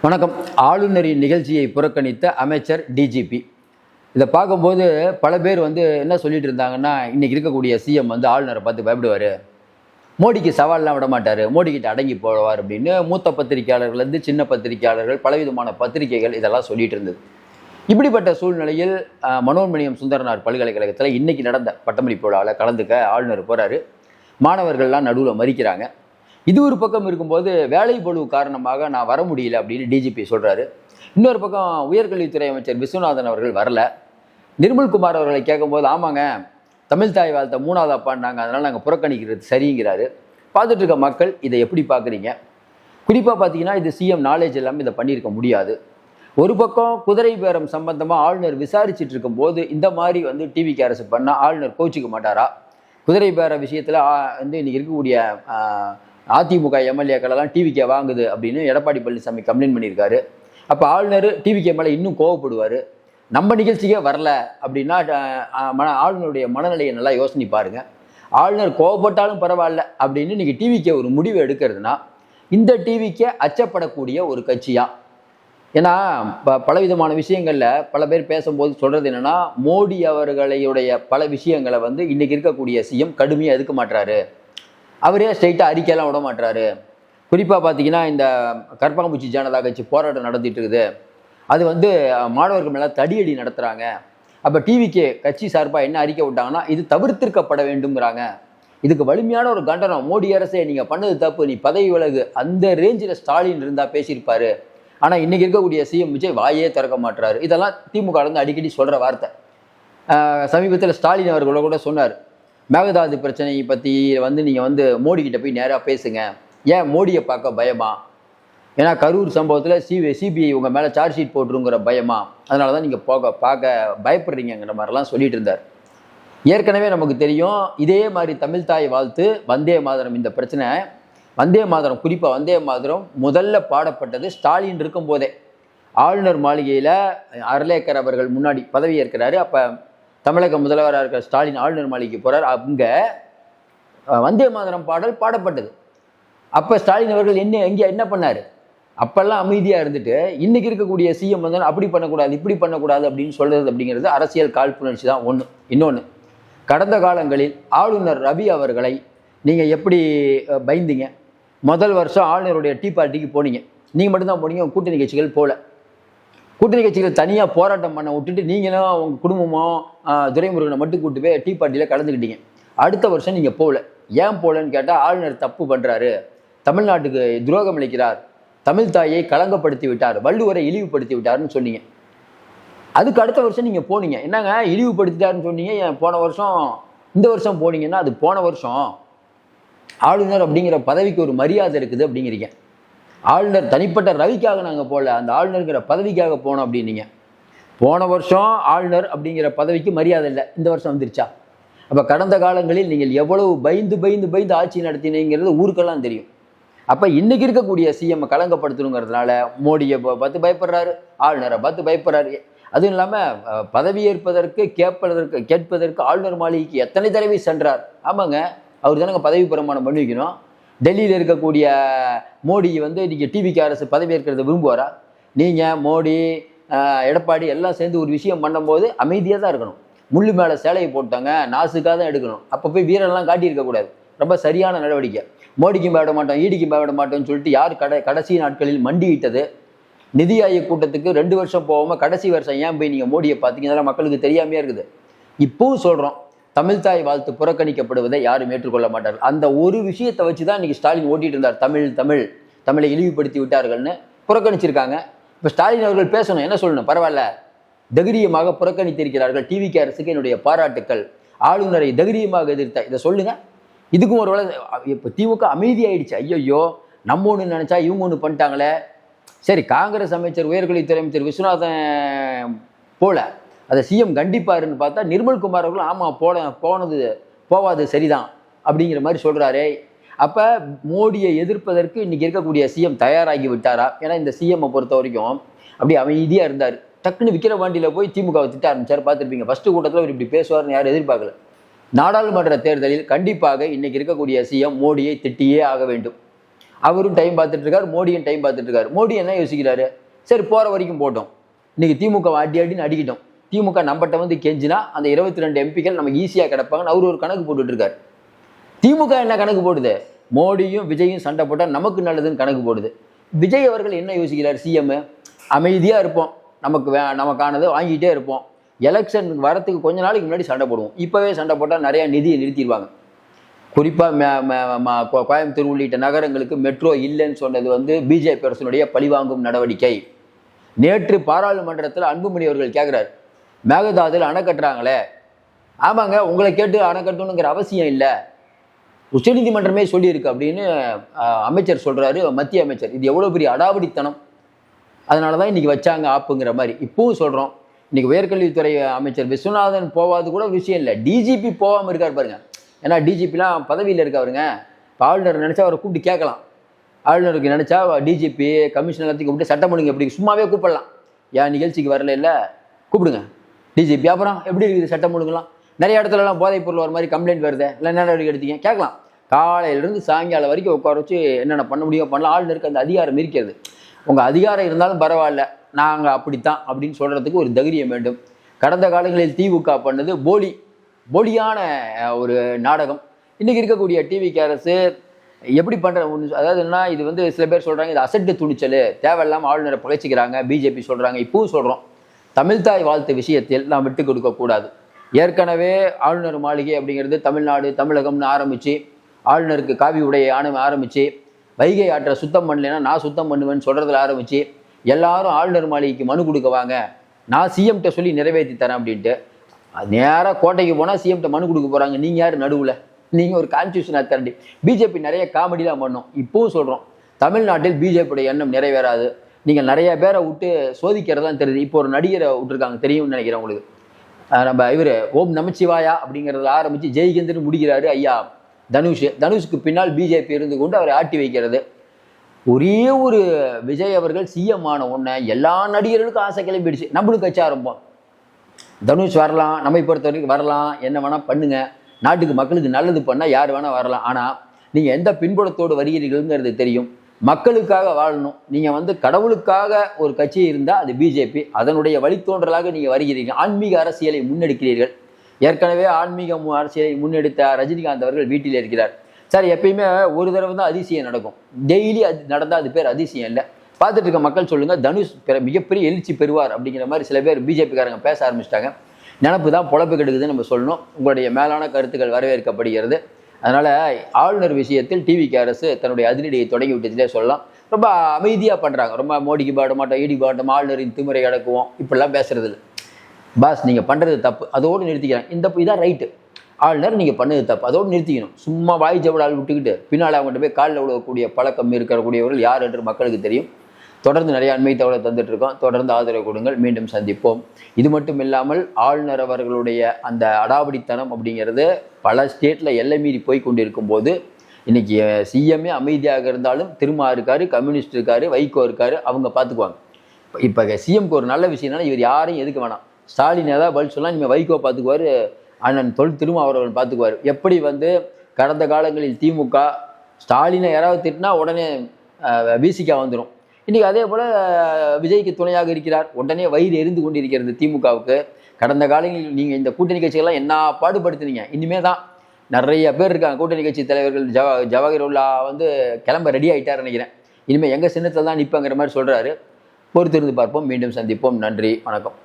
வணக்கம். ஆளுநரின் நிகழ்ச்சியை புறக்கணித்த அமைச்சர் டிஜிபி. இதை பார்க்கும்போது பல பேர் என்ன சொல்லிட்டு இருந்தாங்கன்னா, இன்னைக்கு இருக்கக்கூடிய சிஎம் ஆளுநரை பார்த்து பயப்படுவார், மோடிக்கு சவால்லாம் விட மாட்டார், மோடிக்கிட்ட அடங்கி போடுவார் அப்படின்னு மூத்த பத்திரிகையாளர்கள்லேருந்து சின்ன பத்திரிகையாளர்கள் பலவிதமான பத்திரிகைகள் இதெல்லாம் சொல்லிட்டு இருந்தது. இப்படிப்பட்ட சூழ்நிலையில் மனோன்மணியம் சுந்தரனார் பல்கலைக்கழகத்தில் இன்னைக்கு நடந்த பட்டமளிப்பு விழாவில் கலந்துக்க ஆளுநர் போகிறாரு. மாணவர்கள்லாம் நடுவில் மறிக்கிறாங்க. இது ஒரு பக்கம் இருக்கும்போது வேலை பளு காரணமாக நான் வர முடியல அப்படின்னு டிஜிபி சொல்கிறாரு. இன்னொரு பக்கம் உயர்கல்வித்துறை அமைச்சர் விஸ்வநாதன் அவர்கள் வரல. நிர்மல்குமார் அவர்களை கேட்கும்போது, ஆமாங்க தமிழ் தாய் வாழ்த்த 3வது அப்பான்னாங்க, அதனால் நாங்கள் புறக்கணிக்கிறது சரிங்கிறாரு. பார்த்துட்டு இருக்க மக்கள் இதை எப்படி பார்க்குறீங்க? குறிப்பாக பார்த்தீங்கன்னா இது சிஎம் நாலேஜ் எல்லாமே இதை பண்ணியிருக்க முடியாது. ஒரு பக்கம் குதிரை பேரம் சம்பந்தமாக ஆளுநர் விசாரிச்சுட்டு இருக்கும்போது இந்த மாதிரி டிவிக்கு அரசு பண்ணால் ஆளுநர் கோச்சிக்க மாட்டாரா? குதிரை பேர விஷயத்தில் இன்னைக்கு இருக்கக்கூடிய அதிமுக எம்எல்ஏக்கள் எல்லாம் டிவிக்கே வாங்குது அப்படின்னு எடப்பாடி பழனிசாமி கம்ப்ளைண்ட் பண்ணியிருக்காரு. அப்போ ஆளுநர் டிவிக்கே மேலே இன்னும் கோவப்படுவார். நம்ம நிகழ்ச்சிக்கே வரல அப்படின்னா ஆளுநருடைய மனநிலையை நல்லா யோசனை பாருங்க. ஆளுநர் கோவப்பட்டாலும் பரவாயில்ல அப்படின்னு இன்னைக்கு டிவிக்கே ஒரு முடிவு எடுக்கிறதுனா இந்த டிவிக்கே அச்சப்படக்கூடிய ஒரு கட்சியா? ஏன்னா பலவிதமான விஷயங்கள்ல பல பேர் பேசும்போது சொல்றது என்னன்னா, மோடி அவர்களுடைய பல விஷயங்களை இன்னைக்கு இருக்கக்கூடிய சிஎம் கடுமையாக எதுக்க மாட்டாரு, அவரே ஸ்ட்ரைட்டாக அறிக்கையெல்லாம் விட மாட்டாரு. குறிப்பாக பார்த்தீங்கன்னா இந்த கற்பகம்பூச்சி ஜனதா கட்சி போராட்டம் நடத்திட்டு இருக்குது, அது மாணவர்கள் மேலே தடியடி நடத்துகிறாங்க. அப்போ டிவிக்கு கட்சி சார்பாக என்ன அறிக்கை விட்டாங்கன்னா, இது தவிர்த்திருக்கப்பட வேண்டுங்கிறாங்க. இதுக்கு வலிமையான ஒரு கண்டனம், மோடி அரசே நீங்கள் பண்ணது தப்பு, நீ பதவி விலகு, அந்த ரேஞ்சில் ஸ்டாலின் இருந்தால் பேசியிருப்பாரு. ஆனால் இன்றைக்கி இருக்கக்கூடிய சிஎம் விஜய் வாயே திறக்க மாட்டுறாரு. இதெல்லாம் திமுக அடிக்கடி சொல்கிற வார்த்தை. சமீபத்தில் ஸ்டாலின் அவர்களோட கூட சொன்னார், மேகதாது பிரச்சனையை பற்றி நீங்கள் மோடிக்கிட்ட போய் நேராக பேசுங்க, ஏன் மோடியை பார்க்க பயமா? ஏன்னா கரூர் சம்பவத்தில் சிபிஐ உங்கள் மேலே சார்ஜ் ஷீட் போட்டுருங்கிற பயமா? அதனால தான் நீங்கள் பார்க்க பயப்படுறீங்கிற மாதிரிலாம் சொல்லிட்டு இருந்தார். ஏற்கனவே நமக்கு தெரியும், இதே மாதிரி தமிழ் தாய் வாழ்த்து வந்தே மாதரம் இந்த பிரச்சனை, வந்தே மாதரம் குறிப்பாக வந்தே மாதரம் முதல்ல பாடப்பட்டது ஸ்டாலின் இருக்கும்போதே. ஆளுநர் மாளிகையில் அர்லேக்கர் அவர்கள் முன்னாடி பதவி ஏற்கிறாரு. அப்போ தமிழக முதல்வராக இருக்கிற ஸ்டாலின் ஆளுநர் மாளிகைக்கு போகிறார். அங்கே வந்தே மாதரம் பாடல் பாடப்பட்டது. அப்போ ஸ்டாலின் அவர்கள் என்ன பண்ணார்? அப்பெல்லாம் அமைதியாக இருந்துட்டு இன்னைக்கு இருக்கக்கூடிய சிஎம் அப்படி பண்ணக்கூடாது இப்படி பண்ணக்கூடாது அப்படின்னு சொல்கிறது அப்படிங்கிறது அரசியல் காழ்ப்புணர்ச்சி தான் ஒன்று. இன்னொன்று, கடந்த காலங்களில் ஆளுநர் ரவி அவர்களை நீங்கள் எப்படி பயந்தீங்க? முதல் வருஷம் ஆளுநருடைய டீ பார்ட்டிக்கு போனீங்க, நீங்கள் மட்டும்தான் போனீங்க, உங்கள் கூட்டணி கட்சிகள் போகல. கூட்டணி கட்சிகள் தனியாக போராட்டம் பண்ண விட்டுட்டு நீங்களும் உங்கள் குடும்பமோ துரைமுருகனை மட்டும் கூட்டு போய் டீ பார்ட்டியில் கலந்துக்கிட்டீங்க. அடுத்த வருஷம் நீங்கள் போகல. ஏன் போகலன்னு கேட்டால், ஆளுநர் தப்பு பண்ணுறாரு, தமிழ்நாட்டுக்கு துரோகம் அளிக்கிறார், தமிழ் தாயை களங்கப்படுத்தி விட்டார், வள்ளுவரை இழிவுபடுத்தி விட்டாருன்னு சொன்னீங்க. அதுக்கு அடுத்த வருஷம் நீங்கள் போனீங்க, என்னங்க இழிவுபடுத்திட்டாருன்னு சொன்னீங்க, போன வருஷம் இந்த வருஷம் போனீங்கன்னா அது போன வருஷம் ஆளுநர் அப்படிங்கிற பதவிக்கு ஒரு மரியாதை இருக்குது அப்படிங்கிறீங்க. ஆளுநர் தனிப்பட்ட ரவிக்காக நாங்கள் போகல, அந்த ஆளுநருங்கிற பதவிக்காக போனோம் அப்படின்னீங்க. போன வருஷம் ஆளுநர் அப்படிங்கிற பதவிக்கு மரியாதை இல்லை, இந்த வருஷம் வந்துருச்சா? அப்போ கடந்த காலங்களில் நீங்கள் எவ்வளவு பயந்து ஆட்சி நடத்தினீங்கிறது ஊருக்கெல்லாம் தெரியும். அப்போ இன்னைக்கு இருக்கக்கூடிய சிஎம் களங்கப்படுத்தணுங்கிறதுனால மோடியை பார்த்து பயப்படுறாரு, ஆளுநரை பார்த்து பயப்படுறாரு. அதுவும் இல்லாமல் பதவி ஏற்பதற்கு கேட்பதற்கு ஆளுநர் மாளிகைக்கு எத்தனை தடவை சென்றார். ஆமாங்க, அவர் தானங்க பதவி பிரமாணம் பண்ணி வைக்கணும். டெல்லியில் இருக்கக்கூடிய மோடி நீங்கள் டிவிக்கு அரசு பதவி ஏற்கிறத விரும்புவாரா? நீங்கள் மோடி எடப்பாடி எல்லாம் சேர்ந்து ஒரு விஷயம் பண்ணும்போது அமைதியாக தான் இருக்கணும். முள்ளு மேலே சேலையை போட்டாங்க, நாசுக்காக தான் எடுக்கணும். அப்போ போய் வீரெல்லாம் காட்டியிருக்கக்கூடாது. ரொம்ப சரியான நடவடிக்கை. மோடிக்கும் பயப்பட மாட்டோம், ஈடிக்கும் பயப்பட மாட்டோம்னு சொல்லிட்டு யார் கடைசி நாட்களில் மண்டியிட்டது? நிதி ஆயோக் கூட்டத்துக்கு 2 வருஷம் போகாமல் கடைசி வருஷம் ஏன் போய் நீங்கள் மோடியை பார்த்தீங்க? அதெல்லாம் மக்களுக்கு தெரியாமையே இருக்குது. இப்போவும் சொல்கிறோம், தமிழ் தாய் வாழ்த்து புறக்கணிக்கப்படுவதை யாரும் ஏற்றுக்கொள்ள மாட்டார்கள். அந்த ஒரு விஷயத்தை வச்சு தான் இன்னைக்கு ஸ்டாலின் ஓட்டிட்டு இருந்தார். தமிழை இழிவுபடுத்தி விட்டார்கள்னு புறக்கணிச்சிருக்காங்க. இப்போ ஸ்டாலின் அவர்கள் பேசணும், என்ன சொல்லணும்? பரவாயில்ல, தைரியமாக புறக்கணித்திருக்கிறார்கள், டிவிக்கு அரசுக்கு என்னுடைய பாராட்டுக்கள், ஆளுநரை தைரியமாக எதிர்த்த இதை சொல்லுங்க. இதுக்கும் ஒரு வேளை இப்போ திமுக அமைதி ஆயிடுச்சு. ஐயோ நம்ம ஒன்று நினைச்சா இவங்க ஒன்று பண்ணிட்டாங்களே. சரி, காங்கிரஸ் அமைச்சர் உயர்கல்வித்துறை அமைச்சர் விஸ்வநாதன் போல அதை சிஎம் கண்டிப்பாருன்னு பார்த்தா நிர்மல்குமார் அவர்கள் ஆமாம் போவாது சரிதான் அப்படிங்கிற மாதிரி சொல்கிறாரே. அப்போ மோடியை எதிர்ப்பதற்கு இன்றைக்கி இருக்கக்கூடிய சிஎம் தயாராகி விட்டாரா? ஏன்னா இந்த சிஎம்மை பொறுத்த வரைக்கும் அப்படி அமைதியாக இருந்தார். டக்குன்னு விக்கிரவாண்டியில் போய் திமுகவை திட்ட ஆரம்பிச்சார். பார்த்துருப்பீங்க, ஃபஸ்ட்டு கூட்டத்தில் அவர் இப்படி பேசுவார்னு யாரும் எதிர்பார்க்கல. நாடாளுமன்ற தேர்தலில் கண்டிப்பாக இன்றைக்கி இருக்கக்கூடிய சிஎம் மோடியை திட்டியே ஆக வேண்டும். அவரும் டைம் பார்த்துட்டு இருக்காரு, மோடியும் டைம் பார்த்துட்டு இருக்காரு. மோடி என்ன யோசிக்கிறாரு, சரி போகிற வரைக்கும் போட்டோம், இன்னைக்கு திமுக அடின்னு அடிக்கிட்டோம், திமுக நம்மகிட்ட வந்து கெஞ்சினா அந்த 22 எம்பிக்கள் நமக்கு ஈஸியாக கிடப்பாங்கன்னு அவர் ஒரு கணக்கு போட்டுட்டு இருக்காரு. திமுக என்ன கணக்கு போடுது, மோடியும் விஜயும் சண்டை போட்டால் நமக்கு நல்லதுன்னு கணக்கு போடுது. விஜய் அவர்கள் என்ன யோசிக்கிறார், சிஎம் அமைதியாக இருப்போம், நமக்கானதை வாங்கிட்டே இருப்போம், எலெக்ஷன் வரத்துக்கு கொஞ்ச நாளைக்கு முன்னாடி சண்டை போடுவோம், இப்போவே சண்டை போட்டால் நிறையா நிதியை நிறுத்திடுவாங்க. குறிப்பாக கோயம்புத்தூர் உள்ளிட்ட நகரங்களுக்கு மெட்ரோ இல்லைன்னு சொன்னது வந்து பிஜேபி அரசனுடைய பழிவாங்கும் நடவடிக்கை. நேற்று பாராளுமன்றத்தில் அன்புமணி அவர்கள் கேட்குறாரு, மேகதாதுல அணை கட்டுறாங்களே, ஆமாங்க உங்களை கேட்டு அணை கட்டணுங்கிற அவசியம் இல்லை, உச்சநீதிமன்றமே சொல்லியிருக்கு அப்படின்னு அமைச்சர் சொல்கிறாரு, மத்திய அமைச்சர். இது எவ்வளோ பெரிய அடாவடித்தனம், அதனால தான் இன்றைக்கி வச்சாங்க ஆப்புங்கிற மாதிரி. இப்பவும் சொல்கிறோம், இன்றைக்கி உயர்கல்வித்துறை அமைச்சர் விஸ்வநாதன் போவாது கூட விஷயம் இல்லை, டிஜிபி போகாமல் இருக்கார் பாருங்க. ஏன்னா டிஜிபிலாம் பதவியில் இருக்காருங்க. இப்போ ஆளுநர் நினச்சா அவரை கூப்பிட்டு கேட்கலாம், ஆளுநருக்கு நினச்சா டிஜிபி கமிஷன் எல்லாத்தையும் கூப்பிட்டு சட்டம் ஒழுங்கு எப்படி சும்மாவே கூப்பிடலாம், ஏன் நிகழ்ச்சிக்கு வரல இல்லை கூப்பிடுங்க டிஜிபி, அப்புறம் எப்படி இருக்குது சட்டம் ஒழுங்குலாம், நிறைய இடத்துலலாம் போதைப் பொருள் வர மாதிரி கம்ப்ளைண்ட் வருது, இல்லை என்ன நடவடிக்கை எடுத்தீங்க கேட்கலாம். காலையிலேருந்து சாயங்காலம் வரைக்கும் உட்கார வச்சு என்னென்ன பண்ண முடியும் பண்ணலாம். ஆளுநருக்கு அந்த அதிகாரம் இருக்கிறது. உங்கள் அதிகாரம் இருந்தாலும் பரவாயில்ல, நாங்கள் அப்படித்தான் அப்படின்னு சொல்கிறதுக்கு ஒரு தைரியம் வேண்டும். கடந்த காலங்களில் திமுக பண்ணது போலியான ஒரு நாடகம். இன்றைக்கி இருக்கக்கூடிய டிவிக்கு அரசு எப்படி பண்ணுற ஒன்று, அதாவது என்ன, இது வந்து சில பேர் சொல்கிறாங்க இது அசட்டு துணிச்சல், தேவையில்லாமல் ஆளுநரை பகைச்சிக்கிறாங்க பிஜேபி சொல்கிறாங்க. இப்பவும் சொல்கிறோம், தமிழ்தாய் வாழ்த்து விஷயத்தில் நாம் விட்டு கொடுக்கக்கூடாது. ஏற்கனவே ஆளுநர் மாளிகை அப்படிங்கிறது தமிழ்நாடு தமிழகம்னு ஆரம்பித்து, ஆளுநருக்கு காவி உடையை ஆரம்பித்து, வைகை ஆற்றை சுத்தம் பண்ணலைன்னா நான் சுத்தம் பண்ணுவேன்னு சொல்கிறதுல ஆரம்பித்து, எல்லாரும் ஆளுநர் மாளிகைக்கு மனு கொடுக்க வாங்க, நான் சிஎம்கிட்ட சொல்லி நிறைவேற்றி தரேன் அப்படின்ட்டு நேராக கோட்டைக்கு போனால் சிஎம்கிட்ட மனு கொடுக்க போகிறாங்க. நீங்கள் யார் நடுவில், நீங்கள் ஒரு கான்ஸ்டியூஷன் அத்தாரிட்டி. பிஜேபி நிறைய காமெடிலாம் பண்ணோம். இப்போவும் சொல்கிறோம், தமிழ்நாட்டில் பிஜேபியோட எண்ணம் நிறைவேறாது. நீங்கள் நிறைய பேரை விட்டு சோதிக்கிறதான் தெரியுது. இப்போ ஒரு நடிகரை விட்டுருக்காங்க, தெரியும்னு நினைக்கிறேன் உங்களுக்கு. நம்ம இவர் ஓம் நமச்சிவாயா அப்படிங்கிறதுல ஆரம்பித்து ஜெய்கேந்திரன் முடிக்கிறாரு ஐயா தனுஷுக்கு பின்னால் பிஜேபி இருந்து கொண்டு அவரை ஆட்டி வைக்கிறது. ஒரே ஒரு விஜய் அவர்கள் சிஎம் ஆன உடனே எல்லா நடிகர்களுக்கும் ஆசை கிளம்பிடுச்சு, நம்மளும் கட்சி ஆரம்பம், தனுஷ் வரலாம், நம்மை பொறுத்த வரைக்கும் வரலாம், என்ன வேணால் பண்ணுங்க, நாட்டுக்கு மக்களுக்கு நல்லது பண்ணால் யார் வேணால் வரலாம், ஆனால் நீங்கள் எந்த பின்புலத்தோடு வருகிறீர்கள்ங்கிறது தெரியும். மக்களுக்காக வாழணும். நீங்கள் வந்து கடவுளுக்காக ஒரு கட்சி இருந்தால் அது பிஜேபி, அதனுடைய வழித்தோன்றலாக நீங்கள் வருகிறீர்கள், ஆன்மீக அரசியலை முன்னெடுக்கிறீர்கள். ஏற்கனவே ஆன்மீக அரசியலை முன்னெடுத்த ரஜினிகாந்த் அவர்கள் வீட்டில் இருக்கிறார். சார் எப்பயுமே ஒரு தடவை தான் அதிசயம் நடக்கும், டெய்லி அது நடந்தால் அது பேர் அதிசயம் இல்லை. பார்த்துட்டு இருக்க மக்கள் சொல்லுங்கள், தனுஷ் மிகப்பெரிய எழுச்சி பெறுவார் அப்படிங்கிற மாதிரி சில பேர் பிஜேபிக்காரங்க பேச ஆரம்பிச்சிட்டாங்க. நினப்பு தான் பொழப்பு கெடுக்குதுன்னு நம்ம சொல்லணும். உங்களுடைய மேலான கருத்துக்கள் வரவேற்கப்படுகிறது. அதனால் ஆளுநர் விஷயத்தில் டிவிக்கு அரசு தன்னுடைய அதிரடியை தொடங்கி விட்டதிலே சொல்லலாம். ரொம்ப அமைதியாக பண்ணுறாங்க. ரொம்ப மோடிக்கு பாட மாட்டோம், ஈடிக்கு பாட்டோம், ஆளுநரின் திமுறை அடக்குவோம், இப்படிலாம் பேசுறது இல்லை. பாஸ் நீங்கள் பண்ணுறது தப்பு, அதோடு நிறுத்திக்கிறேன். இதான் ரைட்டு. ஆளுநர் நீங்கள் பண்ணது தப்பு, அதோடு நிறுத்திக்கணும். சும்மா வாய் ஜவடால் விட்டுக்கிட்டு பின்னால் அவங்கள்ட்ட போய் காலில் விடக்கூடிய பழக்கம் இருக்கக்கூடியவர்கள் யார் என்று மக்களுக்கு தெரியும். தொடர்ந்து நிறைய அண்மை தகவலை தந்துட்டு இருக்கோம். தொடர்ந்து ஆதரவு கொடுங்கள். மீண்டும் சந்திப்போம். இது மட்டும் இல்லாமல் ஆளுநர் அவர்களுடைய அந்த அடாவடித்தனம் அப்படிங்கிறது பல ஸ்டேட்டில் எல்லை மீறி போய் கொண்டிருக்கும் போது இன்னைக்கு சிஎம்ஏ அமைதியாக இருந்தாலும் திருமா இருக்காரு, கம்யூனிஸ்ட் இருக்காரு, வைகோ இருக்காரு, அவங்க பார்த்துக்குவாங்க. இப்போ சிஎம்க்கு ஒரு நல்ல விஷயம்னா இவர் யாரையும் எதுக்க வேணாம். ஸ்டாலின் ஏதாவது பதில் சொல்லலாம், இனிமேல் வைகோ பார்த்துக்குவார், அண்ணன் திருமா அவர்கள் பார்த்துக்குவார். எப்படி வந்து கடந்த காலங்களில் திமுக ஸ்டாலினை யாராவது திட்டினா உடனே விசிகா வந்துடும். இன்றைக்கி அதே போல் விஜய்க்கு துணையாக இருக்கிறார், உடனே வயிறு எரிந்து கொண்டிருக்கிறது திமுகவுக்கு. கடந்த காலங்களில் நீங்கள் இந்த கூட்டணி கட்சிகள்லாம் என்ன பாடுபடுத்துனீங்க, இனிமேல் தான் நிறைய பேர் இருக்காங்க கூட்டணி கட்சி தலைவர்கள். ஜவஹர்லா வந்து கிளம்ப ரெடி ஆகிட்டார் நினைக்கிறேன். இனிமேல் எங்கள் சின்னத்தில் தான் நிற்பங்கிற மாதிரி சொல்கிறாரு. பொறுத்திருந்து பார்ப்போம். மீண்டும் சந்திப்போம். நன்றி, வணக்கம்.